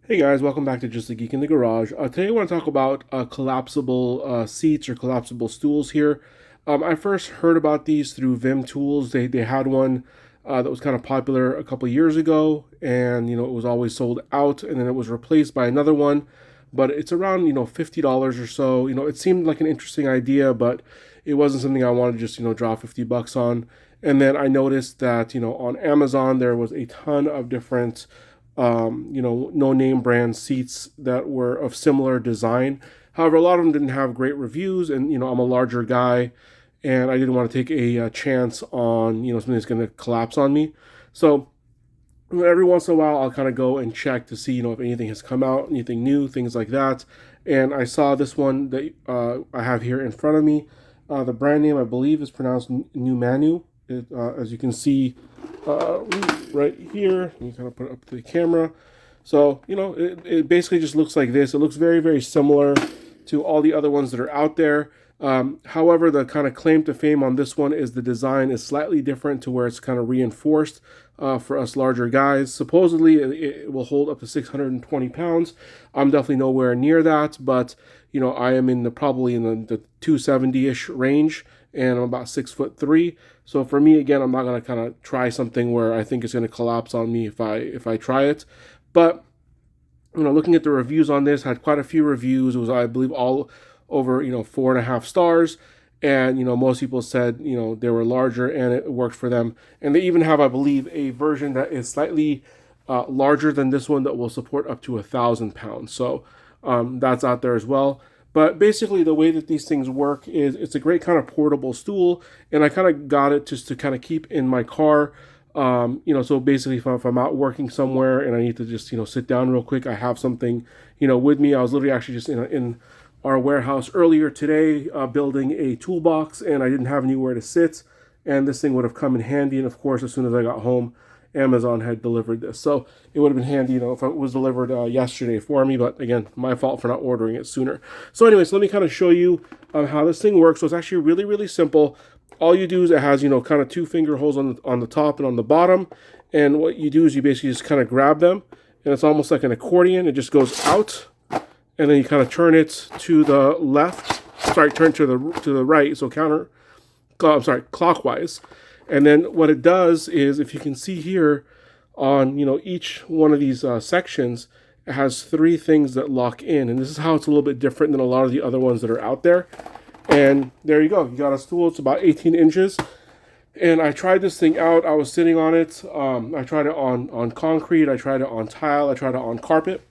Hey guys, welcome back to Just a Geek in the Garage. Today I want to talk about collapsible seats or collapsible stools here. I first heard about these through VIM tools. They had one that was kind of popular a couple years ago, and it was always sold out, and then it was replaced by another one. But it's around $50 or so. It seemed like an interesting idea, but it wasn't something I wanted to just drop $50 on. And then I noticed that on Amazon there was a ton of different no name brand seats that were of similar design. However, a lot of them didn't have great reviews, and I'm a larger guy, and I didn't want to take a chance on something that's going to collapse on me. So every once in a while, I'll kind of go and check to see if anything has come out, anything new, things like that. And I saw this one that I have here in front of me. The brand name I believe is pronounced Numanu. As you can see right here, you kind of put it up to the camera. So it basically just looks like this. It looks very, very similar to all the other ones that are out there. However, the kind of claim to fame on this one is the design is slightly different, to where it's kind of reinforced for us larger guys. Supposedly it will hold up to 620 pounds. I'm definitely nowhere near that, but I am probably in the 270-ish range, and I'm about 6'3". So for me, again, I'm not gonna kind of try something where I think it's gonna collapse on me if I try it. But looking at the reviews on this, had quite a few reviews. It was, I believe, all over 4.5 stars, and most people said they were larger and it worked for them. And they even have, I believe, a version that is slightly larger than this one that will support up to 1,000 pounds. So that's out there as well. But basically, the way that these things work is it's a great kind of portable stool, and I kind of got it just to kind of keep in my car. So basically, if I'm out working somewhere and I need to just sit down real quick, I have something with me. I was literally actually just in our warehouse earlier today building a toolbox, and I didn't have anywhere to sit, and this thing would have come in handy. And of course, as soon as I got home, Amazon had delivered this, so it would have been handy if it was delivered yesterday for me. But again, my fault for not ordering it sooner. So anyways, let me kind of show you how this thing works. So it's actually really, really simple. All you do is it has kind of 2 finger holes on the top and on the bottom, and what you do is you basically just kind of grab them, and it's almost like an accordion. It just goes out, and then you kind of turn it to the left. Sorry, turn to the right. So clockwise. And then what it does is, if you can see here on each one of these sections, it has 3 things that lock in, and this is how it's a little bit different than a lot of the other ones that are out there. And there you go. You got a stool. It's about 18 inches. And I tried this thing out. I was sitting on it. I tried it on concrete. I tried it on tile. I tried it on carpet.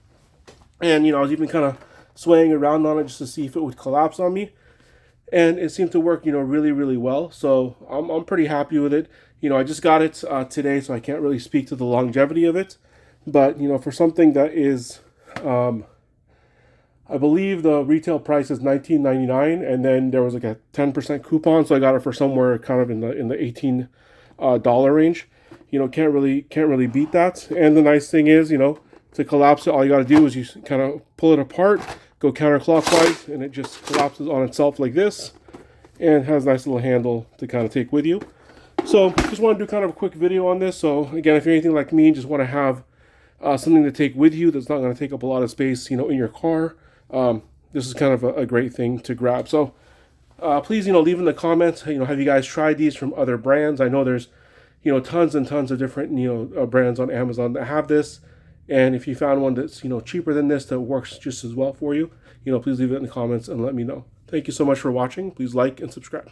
And I was even kind of swaying around on it just to see if it would collapse on me. And it seemed to work, really, really well. So I'm pretty happy with it. I just got it today, so I can't really speak to the longevity of it. But, for something that is, I believe the retail price is $19.99, and then there was like a 10% coupon, so I got it for somewhere kind of in the $18 range. Can't really beat that. And the nice thing is, to collapse it, all you got to do is you kind of pull it apart, go counterclockwise, and it just collapses on itself like this, and has a nice little handle to kind of take with you. So just want to do kind of a quick video on this. So again, if you're anything like me and just want to have something to take with you that's not going to take up a lot of space in your car, this is kind of a great thing to grab. So please leave in the comments, have you guys tried these from other brands? I know there's tons and tons of different brands on Amazon that have this. And if you found one that's cheaper than this that works just as well for you, please leave it in the comments and let me know. Thank you so much for watching. Please like and subscribe.